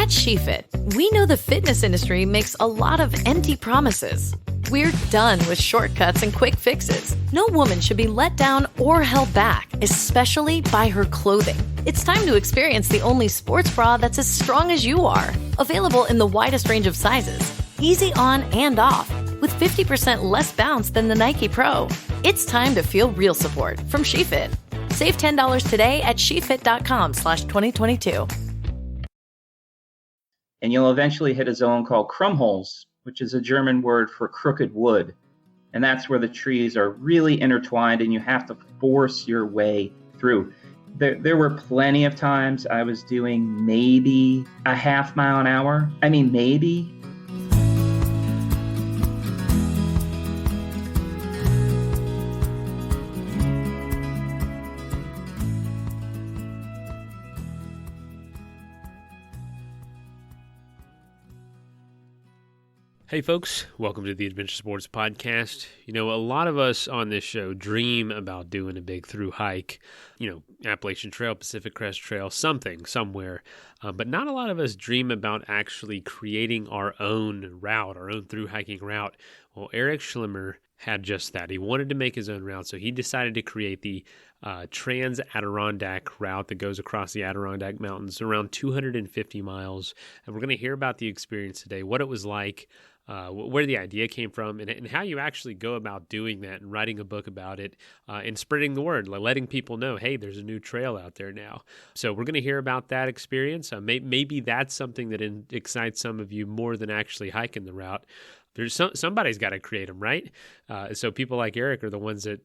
At SheFit, we know the fitness industry makes a lot of empty promises. We're done with shortcuts and quick fixes. No woman should be let down or held back, especially by her clothing. It's time to experience the only sports bra that's as strong as you are. Available in the widest range of sizes, easy on and off, with 50% less bounce than the Nike Pro. It's time to feel real support from SheFit. Save $10 today at shefit.com/2022. And you'll eventually hit a zone called Krummholz, which is a German word for crooked wood. And that's where the trees are really intertwined and you have to force your way through. There were plenty of times I was doing maybe a half mile an hour. I mean, maybe. Hey folks, welcome to the Adventure Sports Podcast. You know, a lot of us on this show dream about doing a big through hike, Appalachian Trail, Pacific Crest Trail, something, somewhere. But not a lot of us dream about actually creating our own route, our own through hiking route. Well, Erik Schlimmer had just that. He wanted to make his own route, so he decided to create the Trans Adirondack route that goes across the Adirondack Mountains, around 250 miles. And we're going to hear about the experience today, what it was like, where the idea came from, and how you actually go about doing that and writing a book about it and spreading the word, like letting people know, hey, there's a new trail out there now. So we're going to hear about that experience. Maybe that's something that excites some of you more than actually hiking the route. There's somebody's got to create them, right? So people like Erik are the ones that,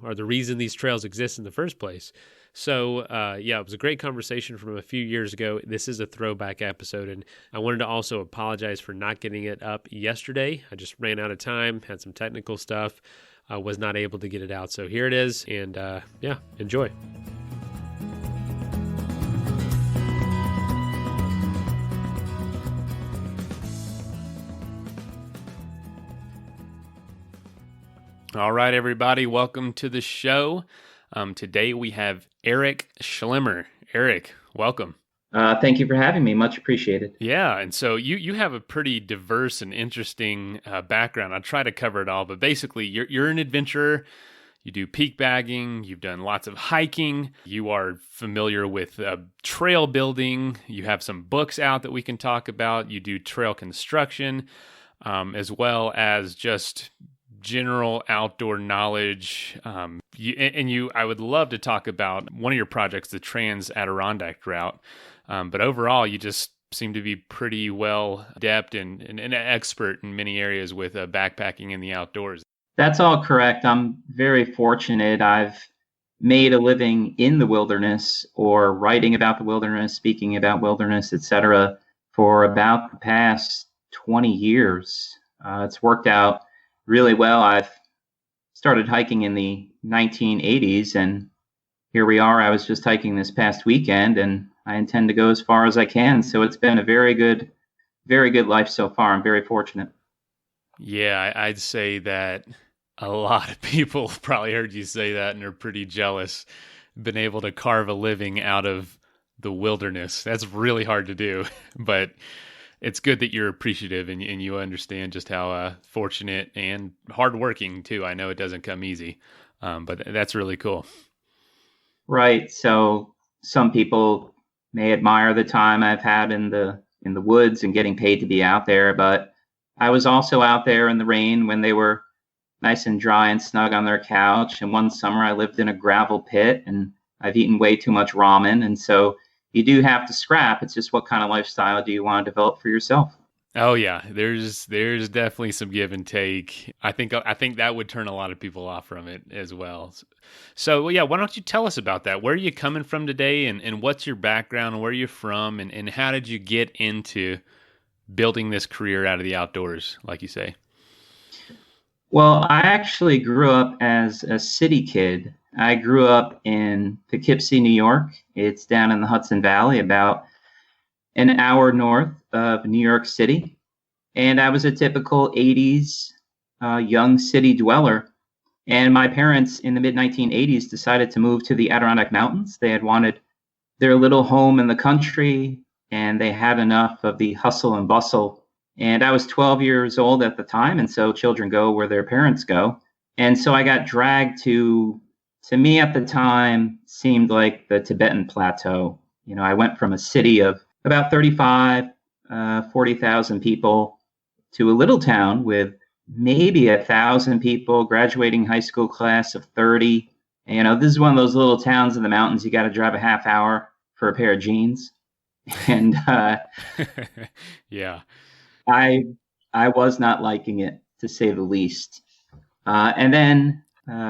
are the reason these trails exist in the first place. So, it was a great conversation from a few years ago. This is a throwback episode, and I wanted to also apologize for not getting it up yesterday. I just ran out of time, had some technical stuff, was not able to get it out. So here it is, and enjoy. All right, everybody, welcome to the show. Today we have Erik Schlimmer. Erik, welcome. Thank you for having me. Much appreciated. Yeah, and so you have a pretty diverse and interesting background. I'll try to cover it all, but basically you're an adventurer. You do peak bagging. You've done lots of hiking. You are familiar with trail building. You have some books out that we can talk about. You do trail construction, as well as just general outdoor knowledge. I would love to talk about one of your projects, the Trans Adirondack route. But overall, you just seem to be pretty well adept and an expert in many areas with backpacking in the outdoors. That's all correct. I'm very fortunate. I've made a living in the wilderness or writing about the wilderness, speaking about wilderness, etc., for about the past 20 years. It's worked out really well. I've started hiking in the 1980s, and here we are. I was just hiking this past weekend, and I intend to go as far as I can. So it's been a very good life so far. I'm very fortunate. Yeah, I'd say that a lot of people probably heard you say that and are pretty jealous. Been able to carve a living out of the wilderness. That's really hard to do, but it's good that you're appreciative and you understand just how fortunate and hardworking too. I know it doesn't come easy, but that's really cool. Right. So some people may admire the time I've had in the woods and getting paid to be out there, but I was also out there in the rain when they were nice and dry and snug on their couch. And one summer I lived in a gravel pit and I've eaten way too much ramen, and so you do have to scrap. It's just what kind of lifestyle do you want to develop for yourself? Oh yeah, there's definitely some give and take. I think that would turn a lot of people off from it as well. So yeah, why don't you tell us about that? Where are you coming from today, and what's your background, and where are you from, and how did you get into building this career out of the outdoors, like you say? Well, I actually grew up as a city kid. I grew up in Poughkeepsie, New York. It's down in the Hudson Valley, about an hour north of New York City. And I was a typical 80s young city dweller. And my parents in the mid-1980s decided to move to the Adirondack Mountains. They had wanted their little home in the country and they had enough of the hustle and bustle. And I was 12 years old at the time, and so children go where their parents go. And so I got dragged to me at the time, seemed like the Tibetan plateau. I went from a city of about 35, 40,000 people to a little town with maybe 1,000 people, graduating high school class of 30. This is one of those little towns in the mountains. You got to drive a half hour for a pair of jeans. And yeah, I was not liking it, to say the least. And then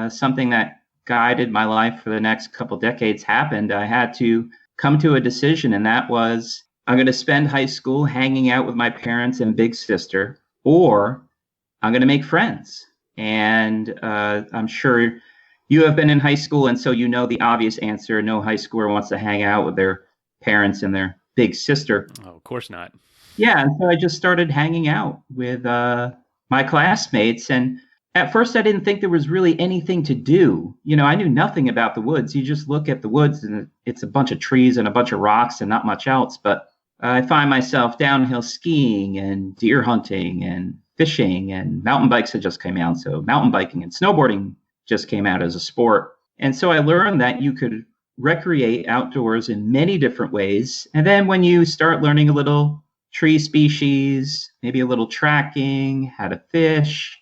something that guided my life for the next couple decades happened. I had to come to a decision, and that was I'm going to spend high school hanging out with my parents and big sister, or I'm going to make friends. And I'm sure you have been in high school, and so you know the obvious answer. No high schooler wants to hang out with their parents and their big sister. Oh, of course not. Yeah, and so I just started hanging out with my classmates. And at first, I didn't think there was really anything to do. I knew nothing about the woods. You just look at the woods, and it's a bunch of trees and a bunch of rocks and not much else. But I find myself downhill skiing and deer hunting and fishing, and mountain bikes had just come out. So mountain biking and snowboarding just came out as a sport. And so I learned that you could recreate outdoors in many different ways. And then when you start learning a little tree species, maybe a little tracking, how to fish,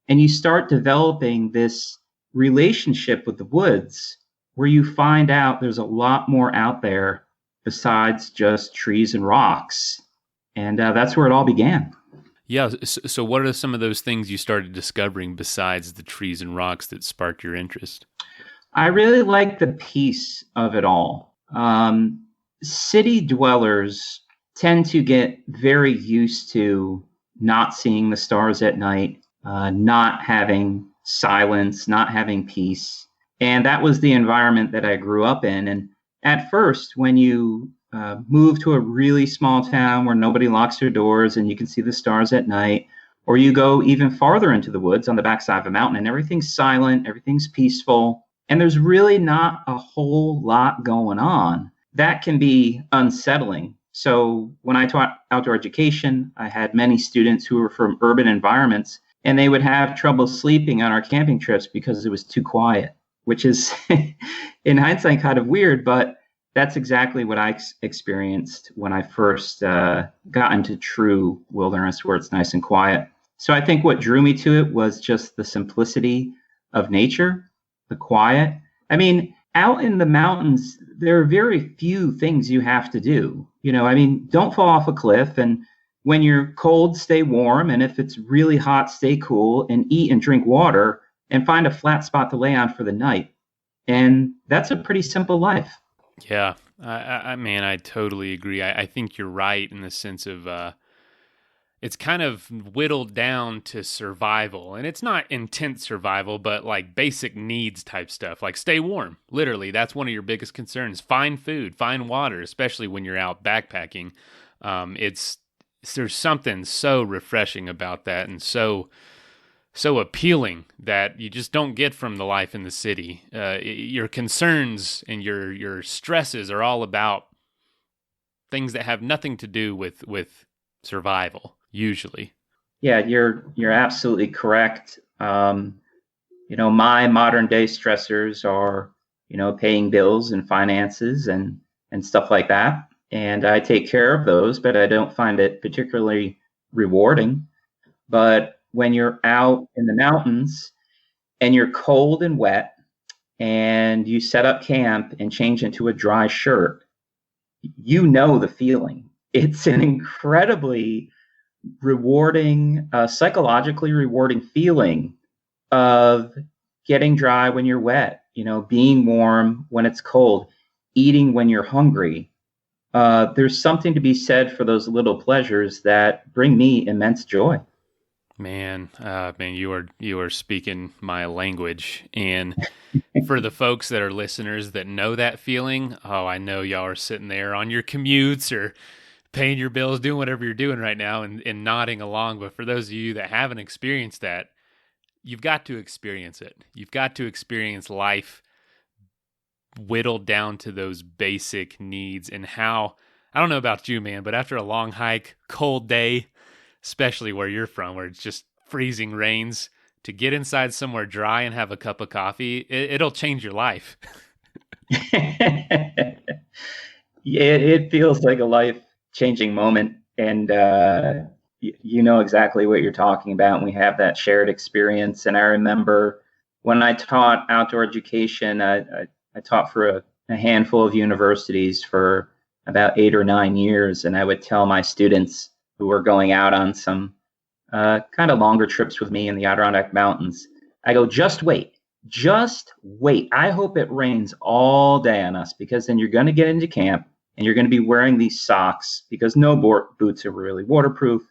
and you start developing this relationship with the woods where you find out there's a lot more out there besides just trees and rocks. And that's where it all began. Yeah. So what are some of those things you started discovering besides the trees and rocks that sparked your interest? I really like the peace of it all. City dwellers tend to get very used to not seeing the stars at night, not having silence, not having peace. And that was the environment that I grew up in. And at first, when you move to a really small town where nobody locks their doors and you can see the stars at night, or you go even farther into the woods on the backside of a mountain and everything's silent, everything's peaceful, and there's really not a whole lot going on, that can be unsettling. So when I taught outdoor education, I had many students who were from urban environments, and they would have trouble sleeping on our camping trips because it was too quiet, which is in hindsight kind of weird, but that's exactly what I experienced when I first got into true wilderness where it's nice and quiet. So I think what drew me to it was just the simplicity of nature, the quiet. I mean, out in the mountains, there are very few things you have to do. Don't fall off a cliff, and when you're cold, stay warm. And if it's really hot, stay cool and eat and drink water and find a flat spot to lay on for the night. And that's a pretty simple life. Yeah, I totally agree. I think you're right in the sense of it's kind of whittled down to survival. And it's not intense survival, but like basic needs type stuff, like stay warm. Literally, that's one of your biggest concerns. Find food, find water, especially when you're out backpacking. There's something so refreshing about that, and so appealing that you just don't get from the life in the city. Your concerns and your stresses are all about things that have nothing to do with survival, usually. Yeah, you're absolutely correct. My modern day stressors are, paying bills and finances and stuff like that. And I take care of those, but I don't find it particularly rewarding. But when you're out in the mountains and you're cold and wet and you set up camp and change into a dry shirt, the feeling. It's an incredibly rewarding, psychologically rewarding feeling of getting dry when you're wet, being warm when it's cold, eating when you're hungry. There's something to be said for those little pleasures that bring me immense joy. Man, you are speaking my language. And for the folks that are listeners that know that feeling, I know y'all are sitting there on your commutes or paying your bills, doing whatever you're doing right now and nodding along. But for those of you that haven't experienced that, you've got to experience it. You've got to experience life whittled down to those basic needs and how I don't know about you, man, but after a long hike, cold day, especially where you're from, where it's just freezing rains, to get inside somewhere dry and have a cup of coffee, it'll change your life. Yeah, it feels like a life-changing moment, and you know exactly what you're talking about. And we have that shared experience. And I remember when I taught outdoor education, I taught for a handful of universities for about 8 or 9 years, and I would tell my students who were going out on some kind of longer trips with me in the Adirondack Mountains, I go, just wait. I hope it rains all day on us, because then you're going to get into camp and you're going to be wearing these socks, because no boots are really waterproof.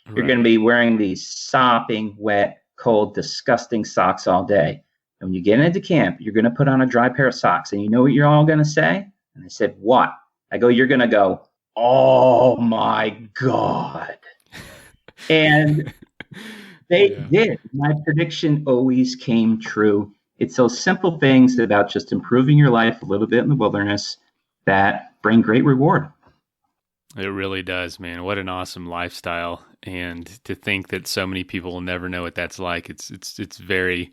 Right. You're going to be wearing these sopping, wet, cold, disgusting socks all day. And when you get into camp, you're going to put on a dry pair of socks. And you know what you're all going to say? And I said, what? I go, you're going to go, oh my God. And they did. My prediction always came true. It's those simple things about just improving your life a little bit in the wilderness that bring great reward. It really does, man. What an awesome lifestyle. And to think that so many people will never know what that's like. It's very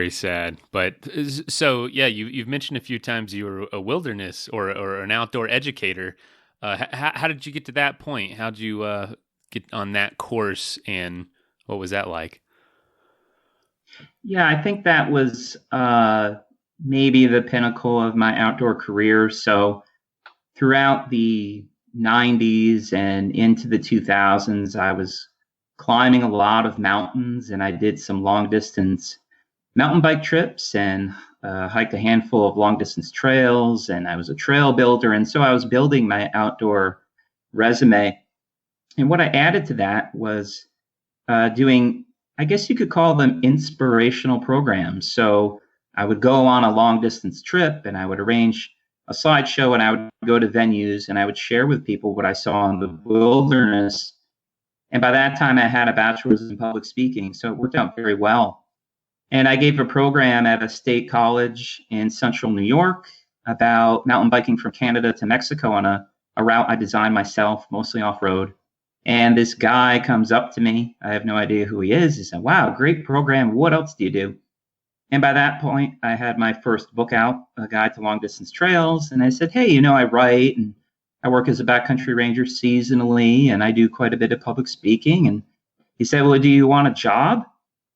sad. But so, yeah, you've mentioned a few times you were a wilderness or an outdoor educator. How did you get to that point? How did you get on that course, and what was that like? Yeah, I think that was maybe the pinnacle of my outdoor career. So throughout the 90s and into the 2000s, I was climbing a lot of mountains, and I did some long distance mountain bike trips and hiked a handful of long distance trails, and I was a trail builder. And so I was building my outdoor resume. And what I added to that was doing, I guess you could call them inspirational programs. So I would go on a long distance trip and I would arrange a slideshow, and I would go to venues and I would share with people what I saw in the wilderness. And by that time I had a bachelor's in public speaking. So it worked out very well. And I gave a program at a state college in central New York about mountain biking from Canada to Mexico on a route I designed myself, mostly off-road. And this guy comes up to me. I have no idea who he is. He said, wow, great program. What else do you do? And by that point, I had my first book out, A Guide to Long Distance Trails. And I said, hey, I write and I work as a backcountry ranger seasonally, and I do quite a bit of public speaking. And he said, well, do you want a job?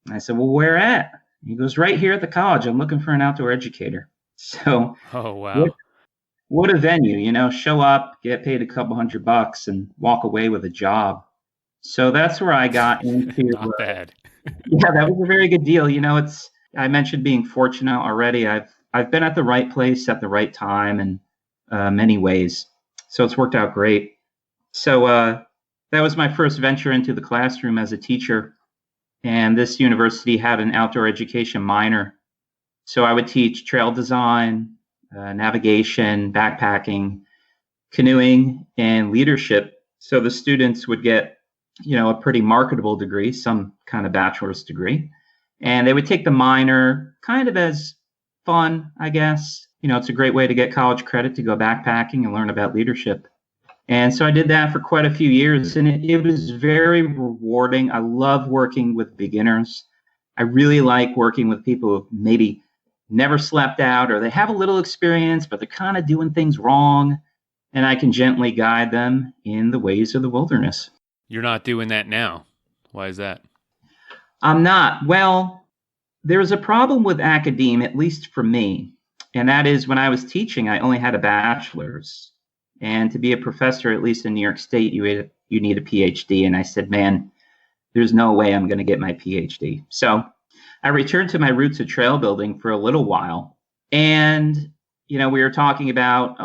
And I said, well, where at? And he goes, right here at the college. I'm looking for an outdoor educator. So, oh, wow. What a venue, show up, get paid a couple $100 and walk away with a job. So that's where I got into. Not bad. Yeah, that was a very good deal. I mentioned being fortunate already. I've been at the right place at the right time in many ways. So it's worked out great. So that was my first venture into the classroom as a teacher. And this university had an outdoor education minor. So I would teach trail design, navigation, backpacking, canoeing, and leadership. So the students would get, a pretty marketable degree, some kind of bachelor's degree. And they would take the minor kind of as fun, I guess. It's a great way to get college credit to go backpacking and learn about leadership. And so I did that for quite a few years, and it was very rewarding. I love working with beginners. I really like working with people who maybe never slept out, or they have a little experience, but they're kind of doing things wrong. And I can gently guide them in the ways of the wilderness. You're not doing that now. Why is that? I'm not. Well, there's a problem with academia, at least for me. And that is, when I was teaching, I only had a bachelor's. And to be a professor, at least in New York State, you need a PhD. And I said, man, there's no way I'm going to get my PhD. So I returned to my roots of trail building for a little while. And, we were talking about,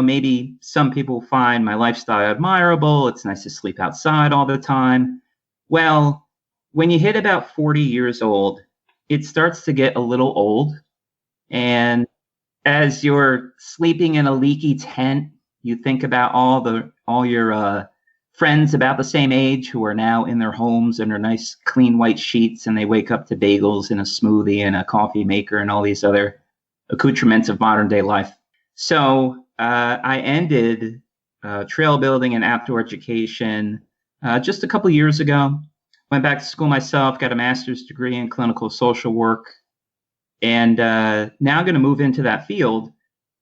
maybe some people find my lifestyle admirable. It's nice to sleep outside all the time. Well, when you hit about 40 years old, it starts to get a little old. And as you're sleeping in a leaky tent, you think about all your friends about the same age who are now in their homes under nice clean white sheets, and they wake up to bagels and a smoothie and a coffee maker and all these other accoutrements of modern day life. So I ended trail building and outdoor education just a couple years ago. Went back to school myself, got a master's degree in clinical social work, and now going to move into that field.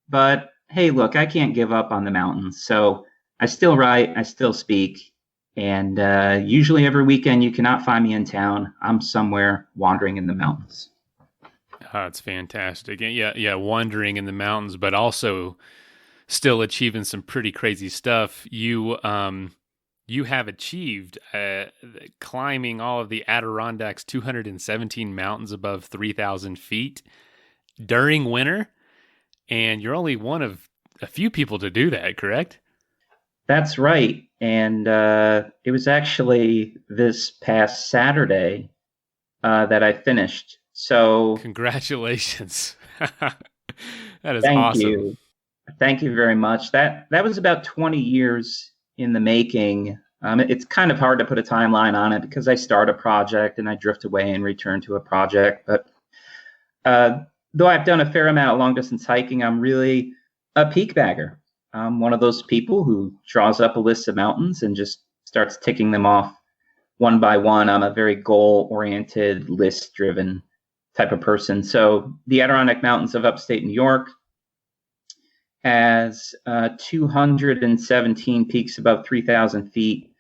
But hey, look, I can't give up on the mountains. So I still write, I still speak. And usually every weekend you cannot find me in town. I'm somewhere wandering in the mountains. Oh, it's fantastic. Yeah, wandering in the mountains, but also still achieving some pretty crazy stuff. You have achieved climbing all of the Adirondacks 217 mountains above 3,000 feet during winter, and you're only one of a few people to do that, correct? That's right. And it was actually this past Saturday that I finished. So congratulations. That is thank awesome. You. Thank you very much. That was about 20 years in the making. It's kind of hard to put a timeline on it because I start a project and I drift away and return to a project. But though I've done a fair amount of long distance hiking, I'm really a peak bagger. I'm one of those people who draws up a list of mountains and just starts ticking them off one by one. I'm a very goal-oriented, list-driven type of person. So the Adirondack Mountains of upstate New York has 217 peaks above 3,000 feet.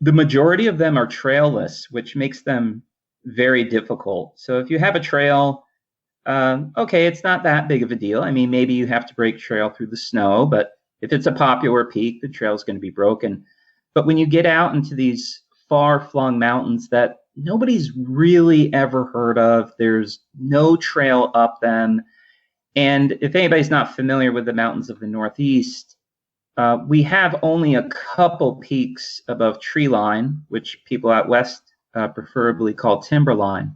The majority of them are trailless, which makes them very difficult. So if you have a trail, okay, it's not that big of a deal. I mean, maybe you have to break trail through the snow, but if it's a popular peak, the trail is going to be broken. But when you get out into these far-flung mountains that nobody's really ever heard of, there's no trail up them. And if anybody's not familiar with the mountains of the Northeast, we have only a couple peaks above tree line, which people out west preferably call timberline.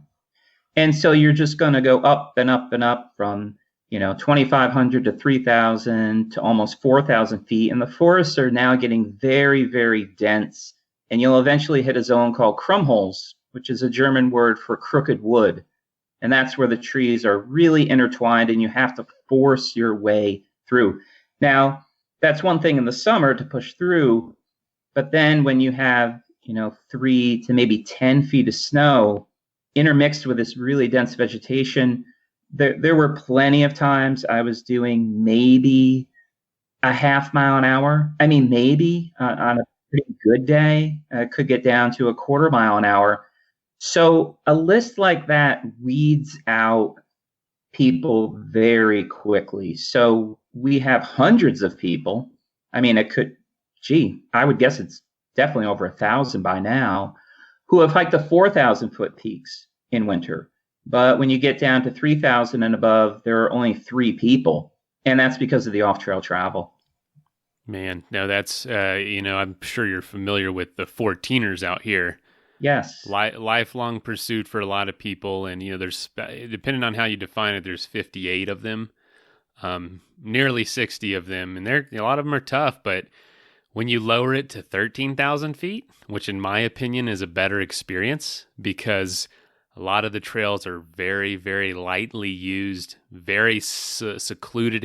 And so you're just going to go up and up and up from 2,500 to 3,000 to almost 4,000 feet. And the forests are now getting very, very dense. And you'll eventually hit a zone called Krummholz, which is a German word for crooked wood. And that's where the trees are really intertwined and you have to force your way through. Now, that's one thing in the summer to push through. But then when you have, 3 to maybe 10 feet of snow intermixed with this really dense vegetation, there were plenty of times I was doing maybe a half mile an hour. I mean, maybe on a pretty good day, could get down to a quarter mile an hour. So a list like that weeds out people very quickly. So we have hundreds of people. I mean, I would guess it's definitely over 1,000 by now, who have hiked the 4,000 foot peaks in winter. But when you get down to 3,000 and above, there are only 3 people. And that's because of the off-trail travel. Man, no, that's, I'm sure you're familiar with the 14ers out here. Yes. Lifelong pursuit for a lot of people. And, there's, depending on how you define it, there's 58 of them, nearly 60 of them. And a lot of them are tough, but when you lower it to 13,000 feet, which in my opinion is a better experience because a lot of the trails are very, very lightly used, very secluded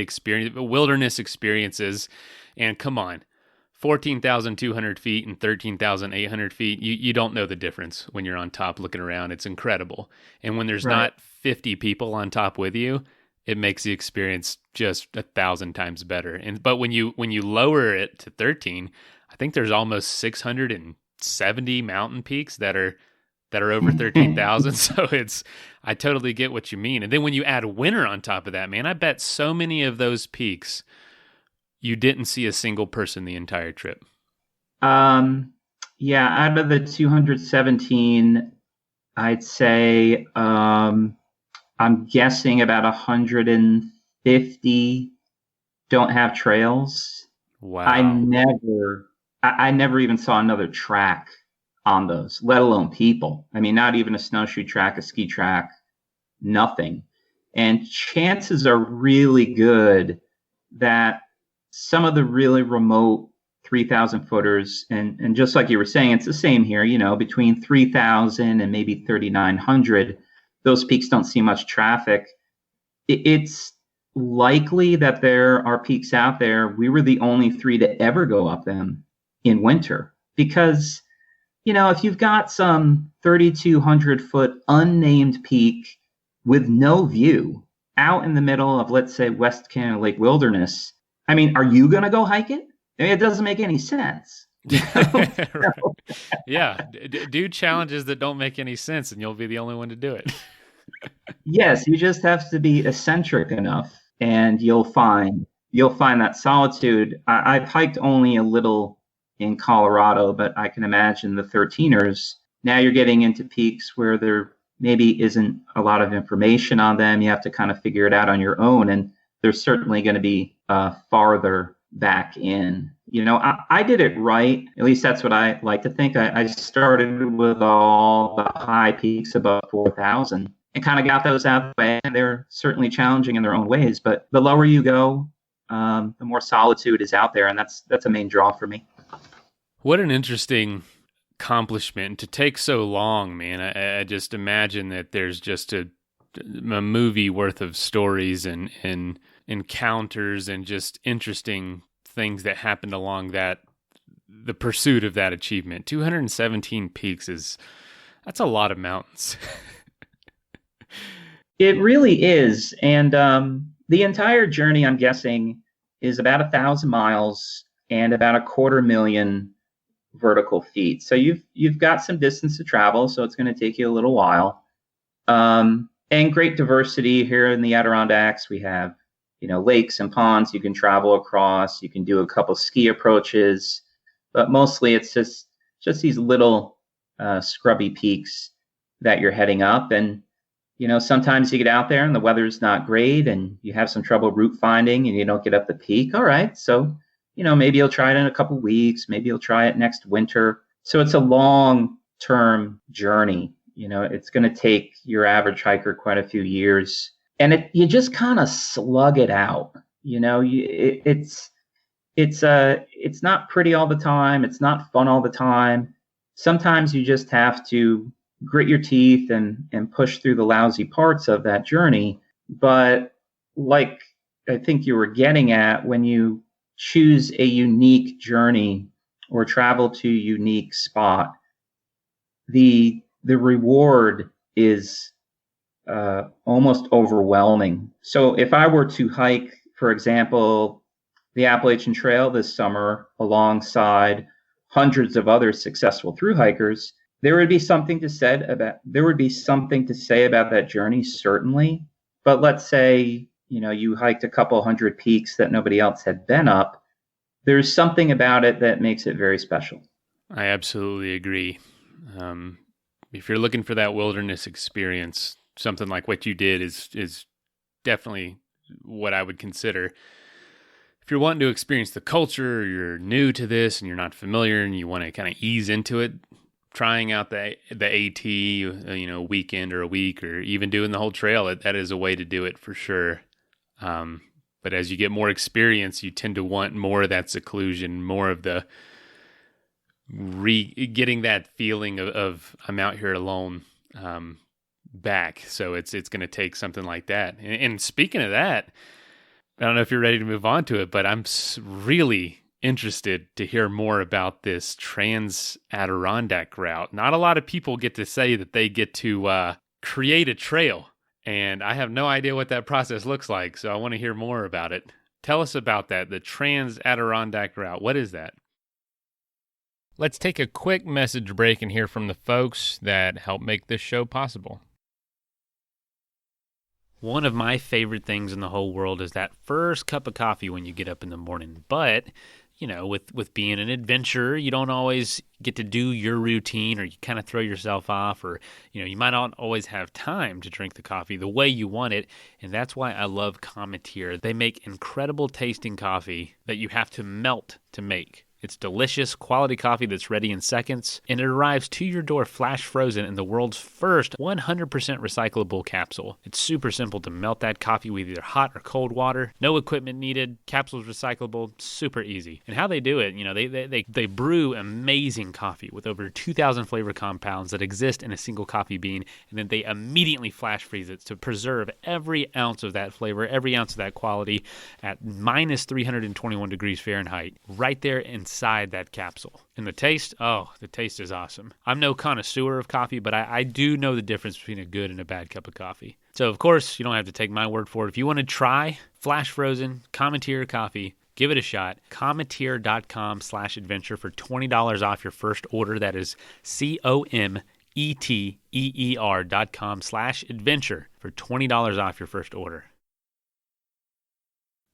wilderness experiences. And come on, 14,200 feet and 13,800 feet, you don't know the difference when you're on top looking around. It's incredible. And when there's not 50 people on top with you, it makes the experience just 1,000 times better. But when you lower it to 13, I think there's almost 670 mountain peaks that are over 13,000. So I totally get what you mean. And then when you add winter on top of that, man, I bet so many of those peaks you didn't see a single person the entire trip. Yeah, out of the 217, I'd say I'm guessing about 150 don't have trails. Wow. I never even saw another track on those, let alone people. I mean, not even a snowshoe track, a ski track, nothing. And chances are really good that some of the really remote 3,000 footers, and just like you were saying, it's the same here, between 3,000 and maybe 3,900, those peaks don't see much traffic. It's likely that there are peaks out there. We were the only three to ever go up them in winter because, if you've got some 3,200 foot unnamed peak with no view out in the middle of, let's say, West Canada Lake Wilderness, I mean, are you going to go hike it? I mean, it doesn't make any sense. Right. Yeah. Do challenges that don't make any sense and you'll be the only one to do it. Yes, you just have to be eccentric enough and you'll find that solitude. I've hiked only a little in Colorado, but I can imagine the 13ers. Now you're getting into peaks where there maybe isn't a lot of information on them. You have to kind of figure it out on your own. And they're certainly going to be farther back in. I did it right. At least that's what I like to think. I started with all the high peaks above 4,000 and kind of got those out of the way. And they're certainly challenging in their own ways. But the lower you go, the more solitude is out there. And that's a main draw for me. What an interesting accomplishment to take so long, man. I just imagine that there's just a movie worth of stories and encounters and just interesting things that happened along the pursuit of that achievement. 217 peaks that's a lot of mountains. It really is. And the entire journey, I'm guessing, is about 1,000 miles and about 250,000 vertical feet. So you've got some distance to travel, so it's going to take you a little while. And great diversity here in the Adirondacks. We have, lakes and ponds you can travel across. You can do a couple ski approaches, but mostly it's just these little scrubby peaks that you're heading up. And, sometimes you get out there and the weather's not great and you have some trouble route finding and you don't get up the peak. All right. So, maybe you'll try it in a couple weeks. Maybe you'll try it next winter. So it's a long-term journey. It's going to take your average hiker quite a few years. And you just kind of slug it out. It's not pretty all the time. It's not fun all the time. Sometimes you just have to grit your teeth and push through the lousy parts of that journey. But like I think you were getting at, when you choose a unique journey or travel to a unique spot, the reward is almost overwhelming. So if I were to hike, for example, the Appalachian Trail this summer alongside hundreds of other successful thru hikers, there would be something to say about that journey, certainly. But let's say, you hiked a couple hundred peaks that nobody else had been up. There's something about it that makes it very special. I absolutely agree. If you're looking for that wilderness experience, something like what you did is definitely what I would consider. If you're wanting to experience the culture, or you're new to this and you're not familiar and you want to kind of ease into it, trying out the AT, weekend or a week, or even doing the whole trail, that is a way to do it for sure. But as you get more experience, you tend to want more of that seclusion, more of the getting that feeling of I'm out here alone back. So it's going to take something like that. And speaking of that, I don't know if you're ready to move on to it, but I'm really interested to hear more about this Trans Adirondack route. Not a lot of people get to say that they get to create a trail, and I have no idea what that process looks like, so I want to hear more about it. Tell us about that, the Trans Adirondack route. What is that? Let's take a quick message break and hear from the folks that help make this show possible. One of my favorite things in the whole world is that first cup of coffee when you get up in the morning. But, with being an adventurer, you don't always get to do your routine, or you kind of throw yourself off, or, you might not always have time to drink the coffee the way you want it. And that's why I love Cometeer. They make incredible tasting coffee that you have to melt to make. It's delicious, quality coffee that's ready in seconds, and it arrives to your door flash frozen in the world's first 100% recyclable capsule. It's super simple to melt that coffee with either hot or cold water. No equipment needed. Capsules recyclable. Super easy. And how they do it, they brew amazing coffee with over 2,000 flavor compounds that exist in a single coffee bean, and then they immediately flash freeze it to preserve every ounce of that flavor, every ounce of that quality at minus 321 degrees Fahrenheit, right there inside that capsule. And the taste is awesome. I'm no connoisseur of coffee, but I do know the difference between a good and a bad cup of coffee. So, of course, you don't have to take my word for it. If you want to try flash frozen Cometeer coffee, give it a shot. Cometeer.com/adventure for $20 off your first order. That is COMETEER.com/adventure for $20 off your first order.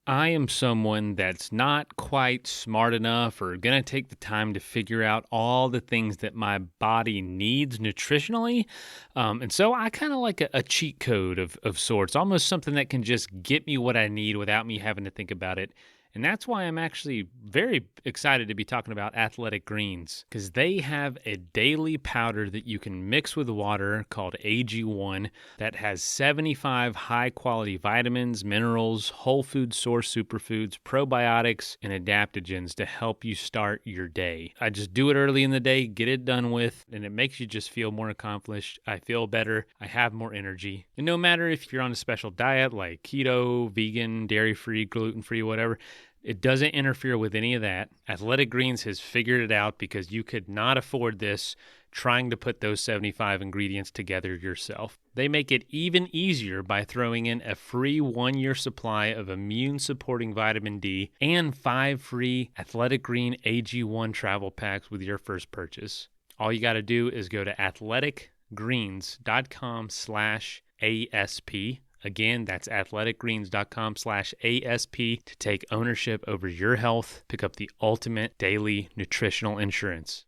I am someone that's not quite smart enough or going to take the time to figure out all the things that my body needs nutritionally. And so I kind of like a cheat code of sorts, almost something that can just get me what I need without me having to think about it. And that's why I'm actually very excited to be talking about Athletic Greens, because they have a daily powder that you can mix with water called AG1 that has 75 high-quality vitamins, minerals, whole food source superfoods, probiotics, and adaptogens to help you start your day. I just do it early in the day, get it done with, and it makes you just feel more accomplished. I feel better. I have more energy. And no matter if you're on a special diet like keto, vegan, dairy-free, gluten-free, whatever, it doesn't interfere with any of that. Athletic Greens has figured it out because you could not afford this trying to put those 75 ingredients together yourself. They make it even easier by throwing in a free 1-year supply of immune-supporting vitamin D and 5 free Athletic Green AG1 travel packs with your first purchase. All you got to do is go to athleticgreens.com/ASP. Again, that's athleticgreens.com/ASP to take ownership over your health, pick up the ultimate daily nutritional insurance.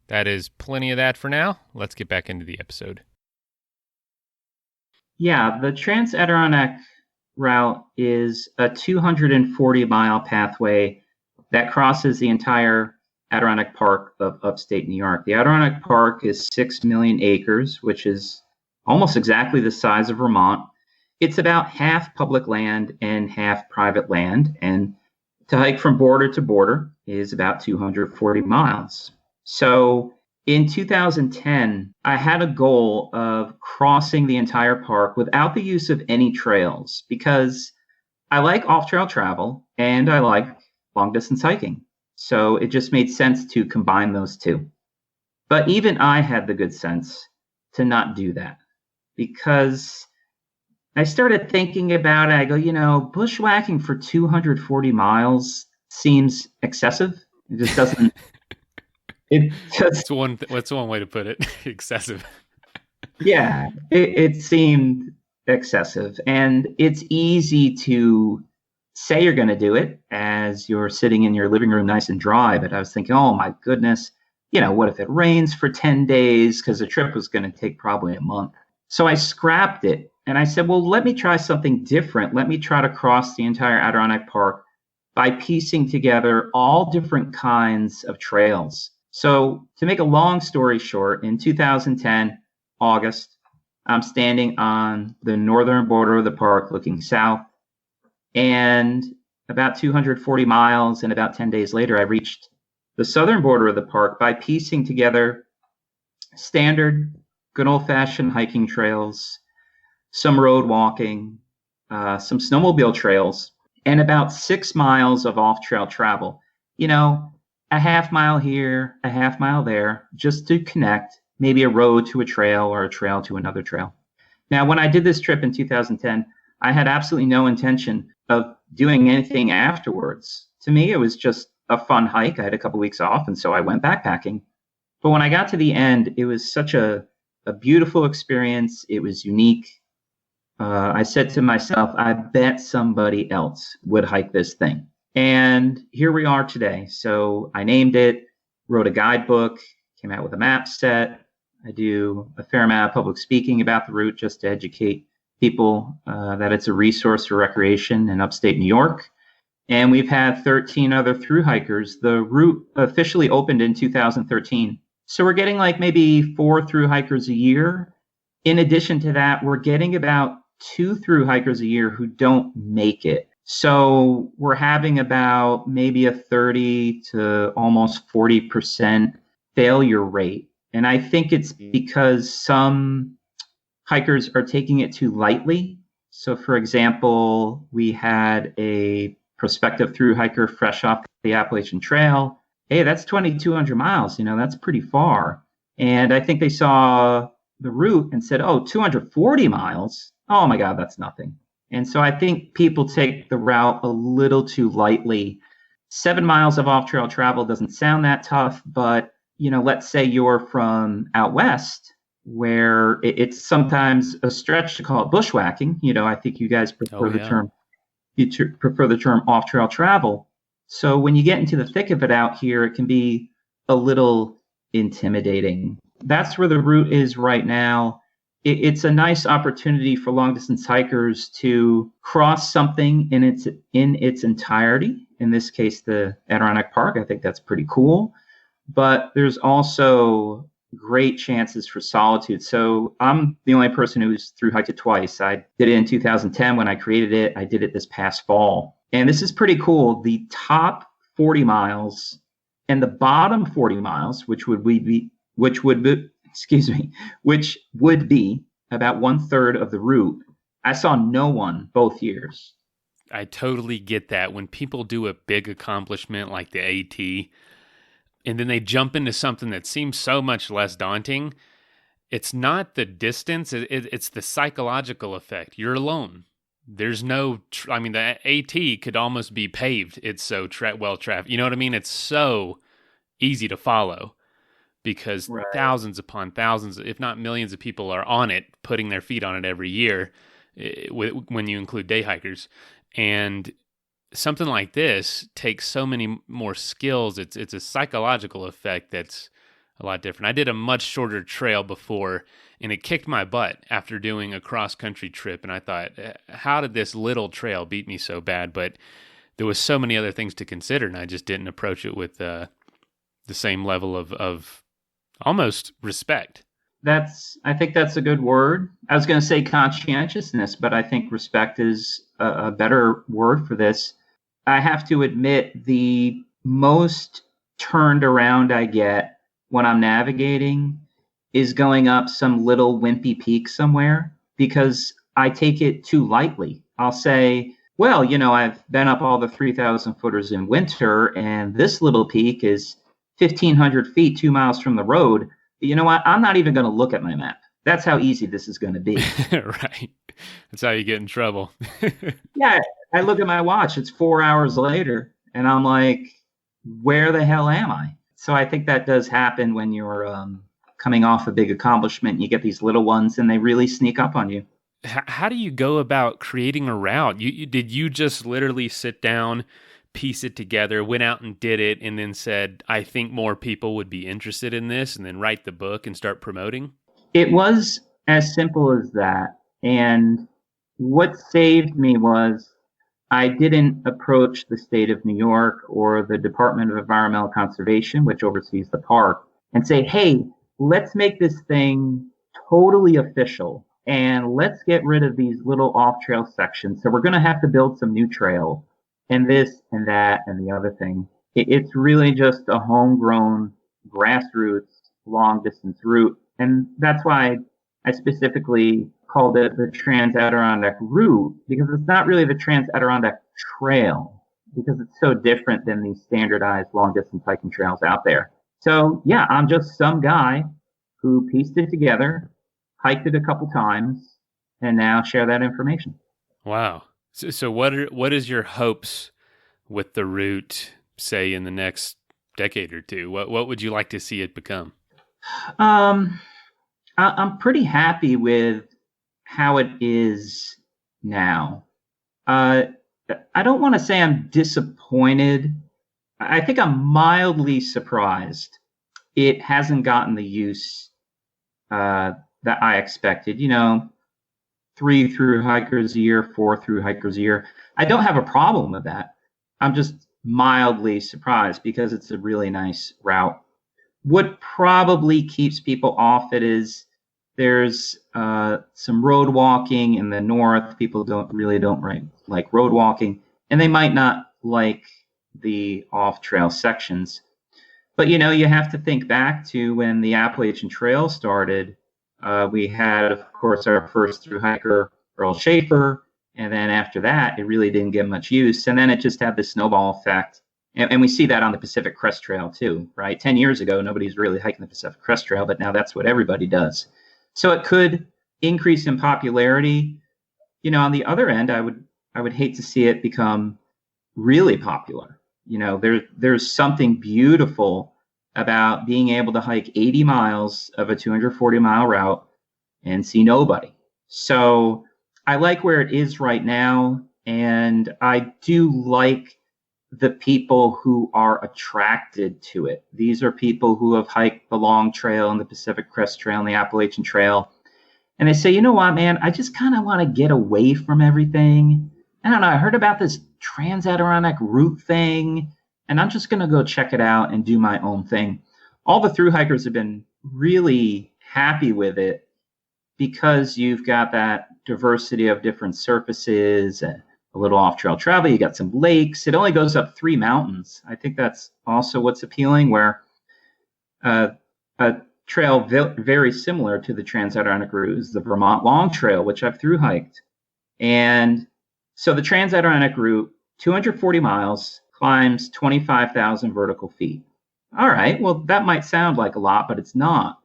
That is plenty of that for now. Let's get back into the episode. Yeah, the Trans Adirondack route is a 240-mile pathway that crosses the entire Adirondack Park of upstate New York. The Adirondack Park is 6 million acres, which is almost exactly the size of Vermont. It's about half public land and half private land, and to hike from border to border is about 240 miles. So in 2010, I had a goal of crossing the entire park without the use of any trails because I like off-trail travel and I like long-distance hiking. So it just made sense to combine those two. But even I had the good sense to not do that, because I started thinking about it. I go, bushwhacking for 240 miles seems excessive. It just doesn't. That's one way to put it. Excessive. Yeah, it seemed excessive. And it's easy to say you're going to do it as you're sitting in your living room nice and dry. But I was thinking, oh, my goodness, what if it rains for 10 days? Because the trip was going to take probably a month. So I scrapped it and I said, well, let me try something different. Let me try to cross the entire Adirondack Park by piecing together all different kinds of trails. So to make a long story short, in 2010, August, I'm standing on the northern border of the park looking south. And about 240 miles and about 10 days later, I reached the southern border of the park by piecing together standard good old-fashioned hiking trails, some road walking, some snowmobile trails, and about 6 miles of off-trail travel. A half mile here, a half mile there, just to connect maybe a road to a trail or a trail to another trail. Now, when I did this trip in 2010, I had absolutely no intention of doing anything afterwards. To me, it was just a fun hike. I had a couple weeks off, and so I went backpacking. But when I got to the end, it was such a beautiful experience. It was unique. I said to myself, I bet somebody else would hike this thing. And here we are today. So I named it, wrote a guidebook, came out with a map set. I do a fair amount of public speaking about the route just to educate people that it's a resource for recreation in upstate New York. And we've had 13 other through hikers. The route officially opened in 2013. So we're getting like maybe 4 through hikers a year. In addition to that, we're getting about 2 through hikers a year who don't make it. So we're having about maybe a 30 to almost 40% failure rate. And I think it's because some hikers are taking it too lightly. So for example, we had a prospective through hiker fresh off the Appalachian Trail. Hey, that's 2,200 miles. That's pretty far. And I think they saw the route and said, oh, 240 miles. Oh my God, that's nothing. And so I think people take the route a little too lightly. 7 miles of off-trail travel doesn't sound that tough, but let's say you're from out west, where it's sometimes a stretch to call it bushwhacking. I think you guys prefer the term. You prefer the term off-trail travel. So when you get into the thick of it out here, it can be a little intimidating. That's where the route is right now. It's a nice opportunity for long-distance hikers to cross something in its entirety. In this case, the Adirondack Park. I think that's pretty cool. But there's also great chances for solitude. So I'm the only person who's through hiked it twice. I did it in 2010 when I created it. I did it this past fall. And this is pretty cool. The top 40 miles and the bottom 40 miles, which would be about 1/3 of the route, I saw no one both years. I totally get that. When people do a big accomplishment like the AT, and then they jump into something that seems so much less daunting, it's not the distance, it's the psychological effect. You're alone. There's no, the AT could almost be paved. It's so well trafficked. You know what I mean? It's so easy to follow because thousands upon thousands, if not millions of people are on it, putting their feet on it every year when you include day hikers. And something like this takes so many more skills. It's a psychological effect that's a lot different. I did a much shorter trail before, and it kicked my butt after doing a cross-country trip. And I thought, how did this little trail beat me so bad? But there was so many other things to consider, and I just didn't approach it with the same level of almost respect. I think that's a good word. I was going to say conscientiousness, but I think respect is a better word for this. I have to admit, the most turned around I get when I'm navigating is going up some little wimpy peak somewhere because I take it too lightly. I'll say, well, I've been up all the 3,000 footers in winter, and this little peak is 1,500 feet, 2 miles from the road. You know what? I'm not even going to look at my map. That's how easy this is going to be. Right. That's how you get in trouble. Yeah. I look at my watch. It's 4 hours later, and I'm like, where the hell am I? So I think that does happen when you're coming off a big accomplishment. And you get these little ones, and they really sneak up on you. How do you go about creating a route? Did you just literally sit down, piece it together, went out and did it, and then said, I think more people would be interested in this, and then write the book and start promoting? It was as simple as that. And what saved me was I didn't approach the state of New York or the Department of Environmental Conservation, which oversees the park, and say, hey, let's make this thing totally official and let's get rid of these little off-trail sections. So we're going to have to build some new trail and this and that and the other thing. It's really just a homegrown, grassroots, long-distance route. And that's why I specifically called it the Trans Adirondack route, because it's not really the Trans Adirondack Trail, because it's so different than these standardized long-distance hiking trails out there. So, yeah, I'm just some guy who pieced it together, hiked it a couple times, and now share that information. Wow. So what is your hopes with the route, say, in the next decade or two? What would you like to see it become? I'm pretty happy with how it is now. I don't want to say I'm disappointed. I think I'm mildly surprised it hasn't gotten the use that I expected. 3 through hikers a year, 4 through hikers a year. I don't have a problem with that. I'm just mildly surprised because it's a really nice route. What probably keeps people off it is there's some road walking in the north. People don't like road walking, and they might not like the off-trail sections. But, you have to think back to when the Appalachian Trail started. We had, of course, our first thru hiker, Earl Schaefer, and then after that, it really didn't get much use. And then it just had this snowball effect. And we see that on the Pacific Crest Trail too, right? 10 years ago, nobody's really hiking the Pacific Crest Trail, but now that's what everybody does. So it could increase in popularity. On the other end, I would hate to see it become really popular. There's something beautiful about being able to hike 80 miles of a 240-mile route and see nobody. So I like where it is right now, and I do like the people who are attracted to it. These are people who have hiked the Long Trail and the Pacific Crest Trail and the Appalachian Trail. And they say, you know what, man, I just kind of want to get away from everything. I don't know, I heard about this Trans Adirondack route thing, and I'm just going to go check it out and do my own thing. All the thru hikers have been really happy with it because you've got that diversity of different surfaces and a little off-trail travel. You got some lakes. It only goes up 3 mountains. I think that's also what's appealing, where a trail very similar to the Trans Adirondack route is the Vermont Long Trail, which I've thru hiked. And so the Trans Adirondack route, 240 miles, climbs 25,000 vertical feet. All right, well, that might sound like a lot, but it's not.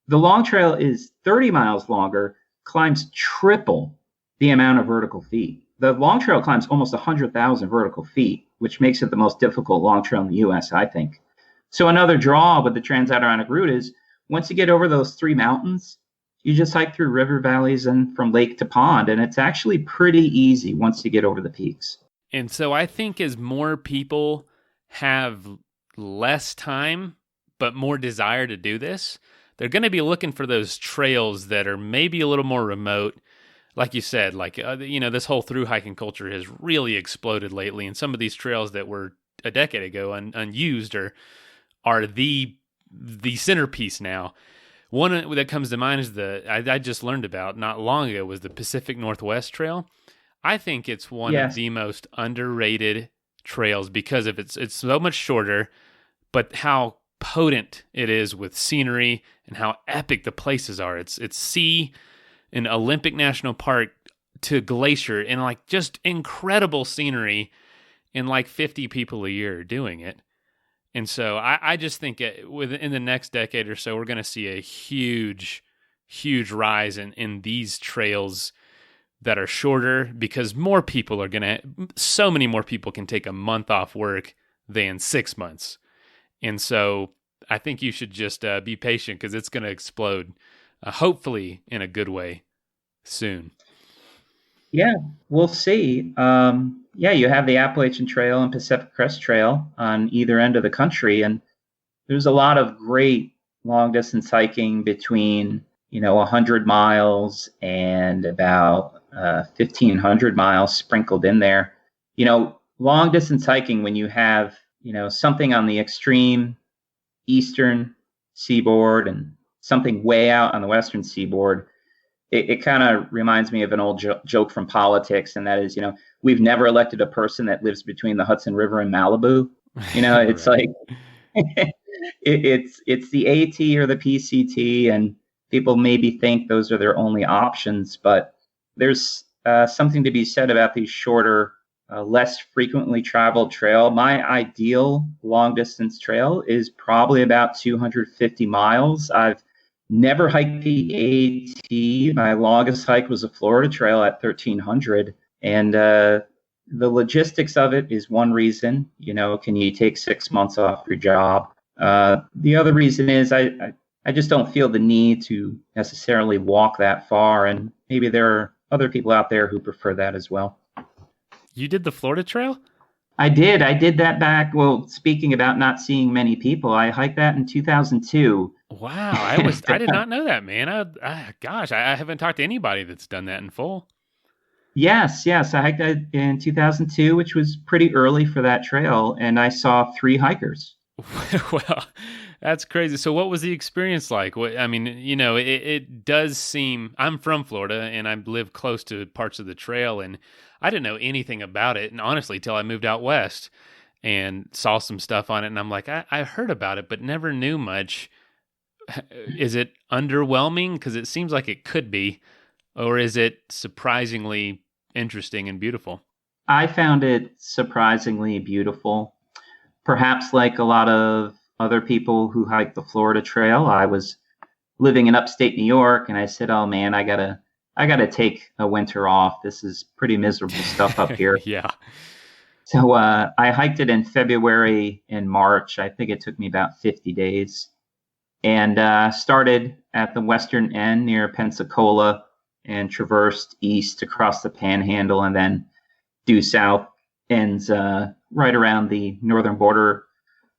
The Long Trail is 30 miles longer, climbs triple the amount of vertical feet. The Long Trail climbs almost 100,000 vertical feet, which makes it the most difficult long trail in the U.S., I think. So another draw with the Trans Adirondack route is once you get over those 3 mountains, you just hike through river valleys and from lake to pond, and it's actually pretty easy once you get over the peaks. And so I think as more people have less time but more desire to do this, they're going to be looking for those trails that are maybe a little more remote. Like you said, this whole thru hiking culture has really exploded lately, and some of these trails that were a decade ago unused are the centerpiece now. One that comes to mind is I just learned about not long ago was the Pacific Northwest Trail. I think it's one of the most underrated trails because of it's so much shorter, but how potent it is with scenery and how epic the places are. It's sea in Olympic National Park to Glacier, and just incredible scenery, and 50 people a year doing it. And so I just think in the next decade or so, we're going to see a huge, huge rise in these trails that are shorter because more people are so many more people can take a month off work than 6 months. And so I think you should just be patient because it's going to explode, hopefully in a good way soon. Yeah, we'll see. You have the Appalachian Trail and Pacific Crest Trail on either end of the country, and there's a lot of great long distance hiking between 100 miles and about 1,500 miles sprinkled in there. Long distance hiking, when you have something on the extreme eastern seaboard and something way out on the western seaboard, it kind of reminds me of an old joke from politics, and that is, we've never elected a person that lives between the Hudson River and Malibu. It's like it's the AT or the PCT, and people maybe think those are their only options, but there's something to be said about these shorter, less frequently traveled trail. My ideal long distance trail is probably about 250 miles. I've never hiked the AT. My longest hike was a Florida trail at 1,300. And the logistics of it is one reason. Can you take 6 months off your job? The other reason is I just don't feel the need to necessarily walk that far. And maybe there are other people out there who prefer that as well. You did the Florida trail? I did. I did that back. Well, speaking about not seeing many people, I hiked that in 2002. Wow, I did not know that, man. I haven't talked to anybody that's done that in full. Yes. I hiked it in 2002, which was pretty early for that trail, and I saw 3 hikers. Well, that's crazy. So what was the experience like? I mean, it does seem, I'm from Florida and I live close to parts of the trail, and I didn't know anything about it. And honestly, till I moved out west and saw some stuff on it. And I'm like, I heard about it, but never knew much. Is it underwhelming? Because it seems like it could be, or is it surprisingly interesting and beautiful? I found it surprisingly beautiful. Perhaps like a lot of other people who hike the Florida Trail, I was living in upstate New York, and I said, "Oh man, I gotta take a winter off. This is pretty miserable stuff up here." Yeah. So I hiked it in February and March. I think it took me about 50 days, and started at the western end near Pensacola and traversed east across the Panhandle, and then due south ends right around the northern border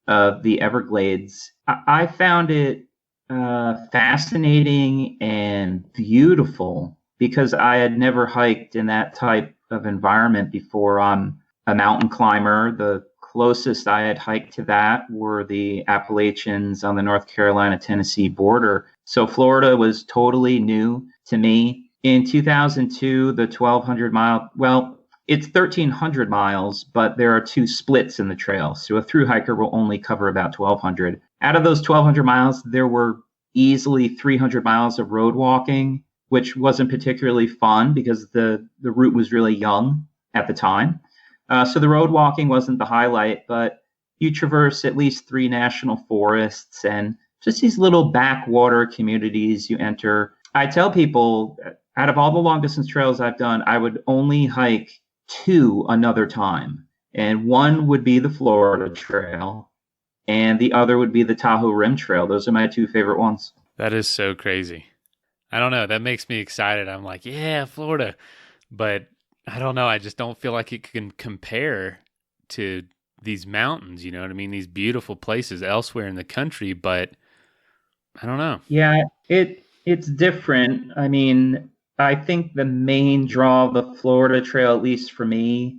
of the Everglades. I found it fascinating and beautiful because I had never hiked in that type of environment before. I'm a mountain climber. The closest I had hiked to that were the Appalachians on the North Carolina-Tennessee border. So Florida was totally new to me. In 2002, the 1,200 mile, well, it's 1,300 miles, but there are 2 splits in the trail. So a through hiker will only cover about 1,200. Out of those 1,200 miles, there were easily 300 miles of road walking, which wasn't particularly fun because the route was really young at the time. So the road walking wasn't the highlight, but you traverse at least 3 national forests and just these little backwater communities you enter. I tell people, out of all the long distance trails I've done, I would only hike 2 another time. And one would be the Florida Trail, and the other would be the Tahoe Rim Trail. Those are my 2 favorite ones. That is so crazy. I don't know. That makes me excited. I'm like, yeah, Florida. But I don't know. I just don't feel like it can compare to these mountains, you know what I mean? These beautiful places elsewhere in the country, but I don't know. Yeah, it's different. I mean, I think the main draw of the Florida Trail, at least for me,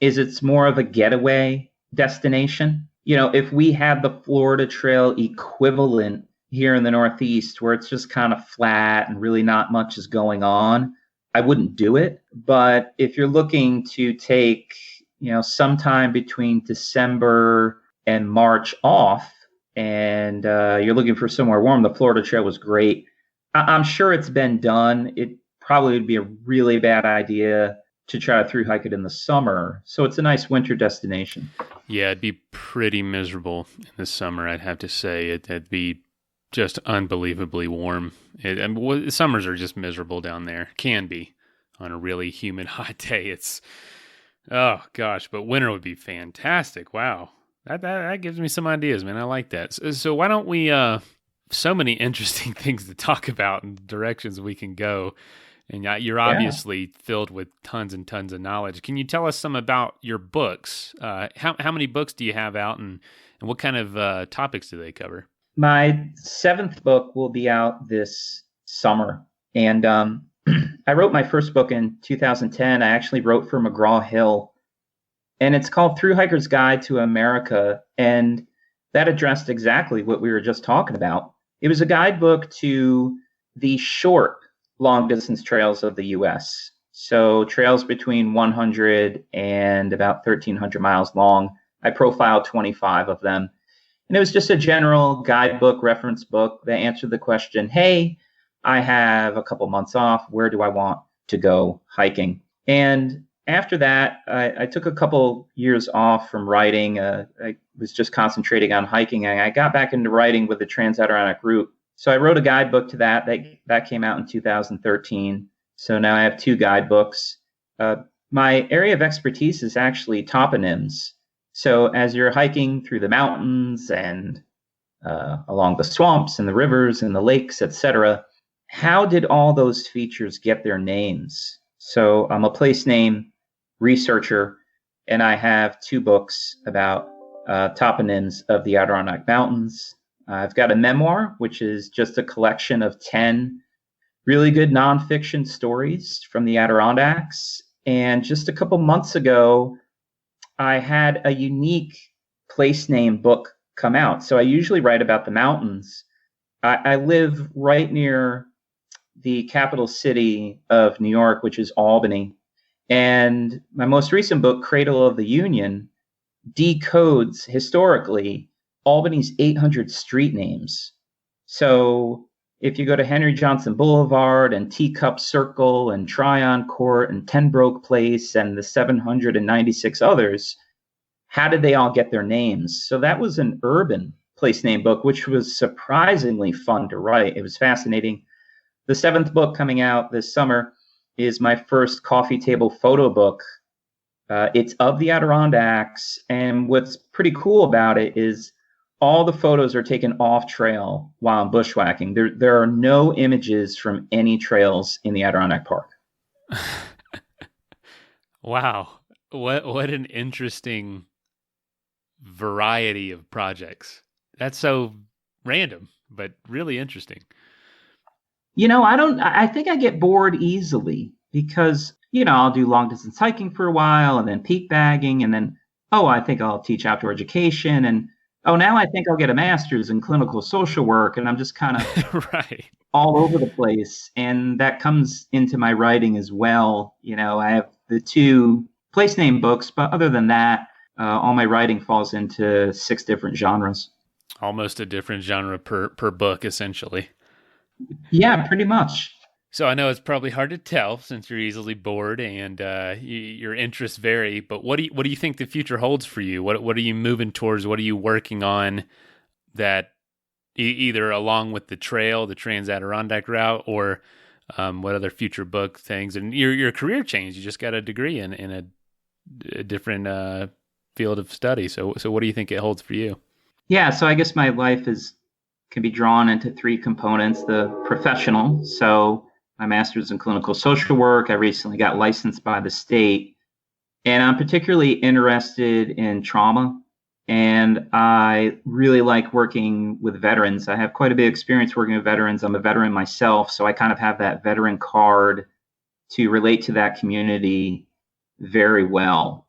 is it's more of a getaway destination. You know, if we had the Florida Trail equivalent here in the Northeast, where it's just kind of flat and really not much is going on, I wouldn't do it. But if you're looking to take, sometime between December and March off, and you're looking for somewhere warm, the Florida Trail was great. I'm sure it's been done. It probably would be a really bad idea to try to through hike it in the summer. So it's a nice winter destination. Yeah, it'd be pretty miserable in the summer, I'd have to say. It'd be just unbelievably warm. Summers are just miserable down there. Can be on a really humid, hot day. It's, oh gosh, but winter would be fantastic. Wow. That gives me some ideas, man. I like that. So why don't we, so many interesting things to talk about and directions we can go. And you're obviously filled with tons and tons of knowledge. Can you tell us some about your books? How many books do you have out, and what kind of topics do they cover? My 7th book will be out this summer. And I wrote my first book in 2010. I actually wrote for McGraw-Hill. And it's called Thru-Hiker's Guide to America. And that addressed exactly what we were just talking about. It was a guidebook to the short long distance trails of the U.S. So trails between 100 and about 1,300 miles long. I profiled 25 of them. And it was just a general guidebook, reference book that answered the question, hey, I have a couple months off. Where do I want to go hiking? And after that, I took a couple years off from writing. I was just concentrating on hiking. And I got back into writing with the Trans Adirondack route. So I wrote a guidebook to that came out in 2013. So now I have 2 guidebooks. My area of expertise is actually toponyms. So as you're hiking through the mountains and along the swamps and the rivers and the lakes, etc., how did all those features get their names? So I'm a place name researcher, and I have 2 books about toponyms of the Adirondack Mountains. I've got a memoir, which is just a collection of 10 really good nonfiction stories from the Adirondacks. And just a couple months ago, I had a unique place name book come out. So I usually write about the mountains. I live right near the capital city of New York, which is Albany. And my most recent book, Cradle of the Union, decodes historically Albany's 800 street names. So if you go to Henry Johnson Boulevard and Teacup Circle and Tryon Court and Tenbroke Place and the 796 others, how did they all get their names? So that was an urban place name book, which was surprisingly fun to write. It was fascinating. The seventh book coming out this summer is my first coffee table photo book. It's of the Adirondacks, and what's pretty cool about it is all the photos are taken off trail while I'm bushwhacking. There are no images from any trails in the Adirondack Park. Wow. What an interesting variety of projects. That's so random, but really interesting. I think I get bored easily because, I'll do long distance hiking for a while and then peak bagging and then, I think I'll teach outdoor education and, now I think I'll get a master's in clinical social work, and I'm just kind of right. all over the place. And that comes into my writing as well. I have the 2 place name books, but other than that, all my writing falls into 6 different genres. Almost a different genre per book, essentially. Yeah, pretty much. So I know it's probably hard to tell since you're easily bored and your interests vary. But what do you think the future holds for you? What are you moving towards? What are you working on that either along with the trail, the Trans Adirondack route, or what other future book things? And your career changed. You just got a degree in a different field of study. So what do you think it holds for you? Yeah, so I guess my life can be drawn into 3 components. The professional, so my master's in clinical social work. I recently got licensed by the state, and I'm particularly interested in trauma, and I really like working with veterans. I have quite a bit of experience working with veterans. I'm a veteran myself, so I kind of have that veteran card to relate to that community very well.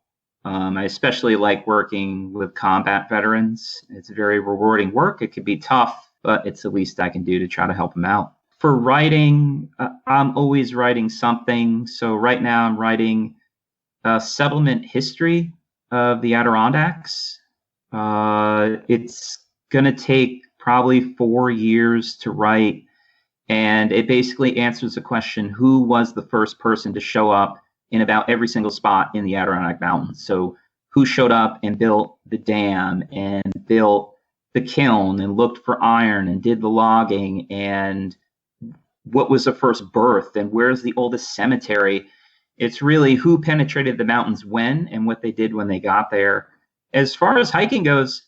I especially like working with combat veterans. It's very rewarding work. It can be tough, but it's the least I can do to try to help them out. For writing, I'm always writing something. So right now I'm writing a settlement history of the Adirondacks. It's going to take probably 4 years to write. And it basically answers the question, who was the first person to show up in about every single spot in the Adirondack Mountains? So who showed up and built the dam and built the kiln and looked for iron and did the logging, and what was the first birth and where's the oldest cemetery? It's really who penetrated the mountains when and what they did when they got there. As far as hiking goes,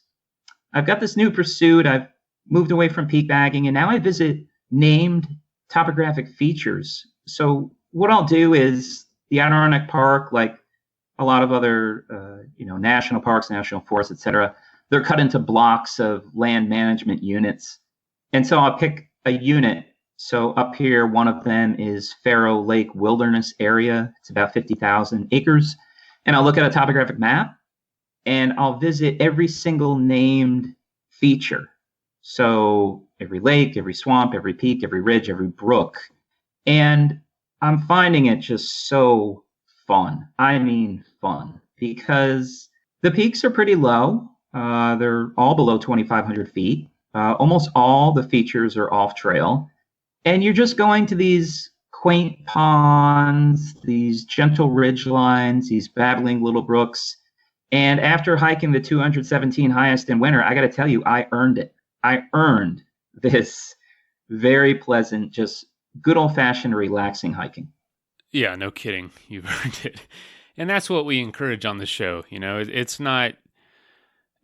I've got this new pursuit. I've moved away from peak bagging, and now I visit named topographic features. So what I'll do is the Adirondack Park, like a lot of other national parks, national forests, etc., they're cut into blocks of land management units. And so I'll pick a unit. So up here, one of them is Faro Lake Wilderness Area. It's about 50,000 acres. And I'll look at a topographic map and I'll visit every single named feature. So every lake, every swamp, every peak, every ridge, every brook. And I'm finding it just so fun. I mean fun, because the peaks are pretty low. They're all below 2,500 feet. Almost all the features are off trail. And you're just going to these quaint ponds, these gentle ridge lines, these babbling little brooks. And after hiking the 217 highest in winter, I got to tell you, I earned it. I earned this very pleasant, just good old-fashioned relaxing hiking. Yeah, no kidding. You've earned it. And that's what we encourage on the show. It's not,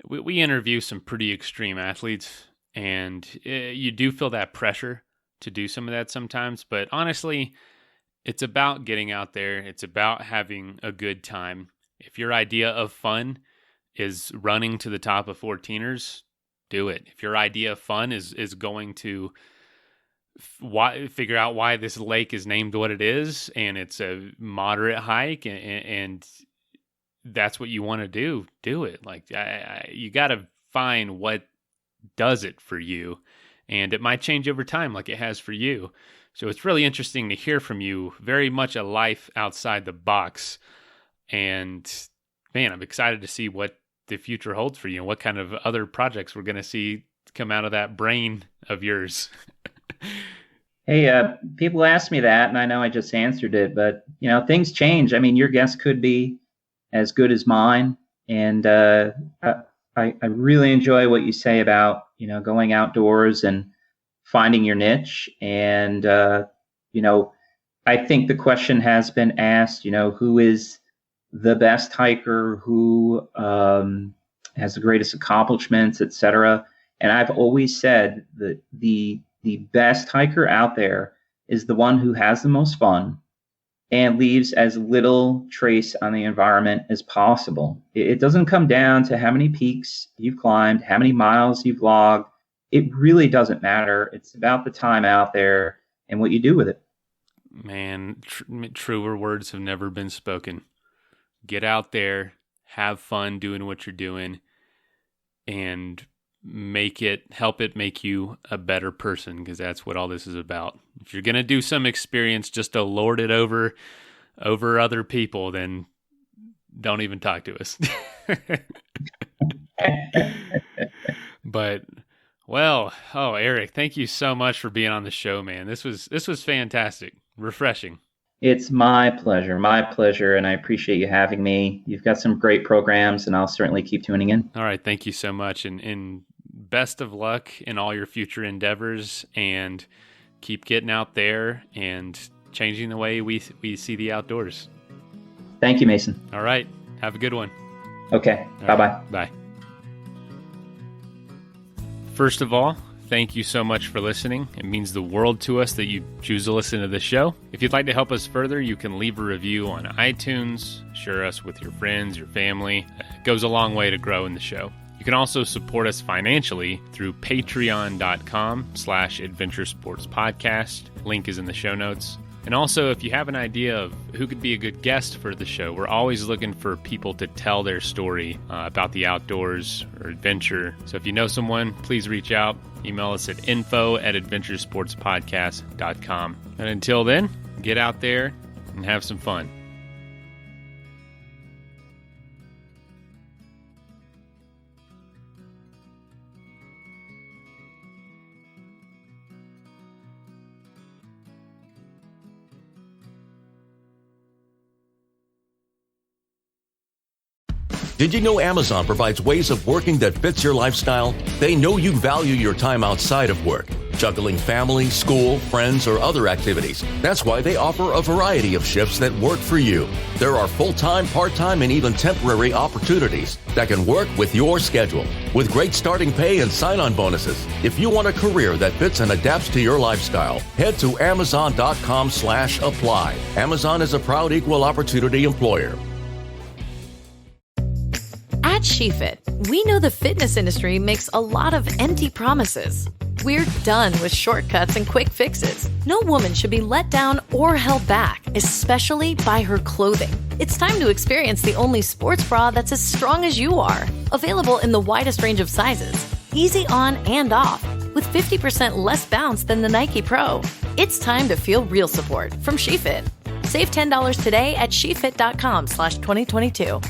we interview some pretty extreme athletes, and you do feel that pressure to do some of that sometimes. But honestly, it's about getting out there. It's about having a good time. If your idea of fun is running to the top of 14ers, do it. If your idea of fun is going to figure out why this lake is named what it is, and it's a moderate hike, and that's what you want to do it. Like, you got to find what does it for you, and it might change over time like it has for you. So it's really interesting to hear from you, very much a life outside the box. And man, I'm excited to see what the future holds for you and what kind of other projects we're going to see come out of that brain of yours. Hey, people ask me that, and I know I just answered it, but things change. I mean, your guess could be as good as mine, and I really enjoy what you say about going outdoors and finding your niche. And I think the question has been asked, who is the best hiker, who has the greatest accomplishments, etc. And I've always said that the best hiker out there is the one who has the most fun and leaves as little trace on the environment as possible. It doesn't come down to how many peaks you've climbed, how many miles you've logged. It really doesn't matter. It's about the time out there and what you do with it. Man, truer words have never been spoken. Get out there, have fun doing what you're doing, and help it make you a better person, because that's what all this is about. If you're going to do some experience just to lord it over other people, then don't even talk to us. But Erik, thank you so much for being on the show, man. This was fantastic, refreshing. It's my pleasure, and I appreciate you having me. You've got some great programs, and I'll certainly keep tuning in. All right, thank you so much, and best of luck in all your future endeavors, and keep getting out there and changing the way we see the outdoors. Thank you, Mason. All right, have a good one. Okay, bye-bye. Bye. First of all, thank you so much for listening. It means the world to us that you choose to listen to the show. If you'd like to help us further, you can leave a review on iTunes, share us with your friends, your family. It goes a long way to grow in the show. You can also support us financially through patreon.com/adventuresportspodcast. Link is in the show notes. And also, if you have an idea of who could be a good guest for the show, we're always looking for people to tell their story about the outdoors or adventure. So if you know someone, please reach out. Email us at info@adventuresportspodcast.com. And until then, get out there and have some fun. Did you know Amazon provides ways of working that fits your lifestyle? They know you value your time outside of work, juggling family, school, friends, or other activities. That's why they offer a variety of shifts that work for you. There are full-time, part-time, and even temporary opportunities that can work with your schedule, with great starting pay and sign-on bonuses. If you want a career that fits and adapts to your lifestyle, head to amazon.com/apply. Amazon is a proud equal opportunity employer. At SheFit, we know the fitness industry makes a lot of empty promises. We're done with shortcuts and quick fixes. No woman should be let down or held back, especially by her clothing. It's time to experience the only sports bra that's as strong as you are. Available in the widest range of sizes, easy on and off, with 50% less bounce than the Nike Pro. It's time to feel real support from SheFit. Save $10 today at shefit.com/2022.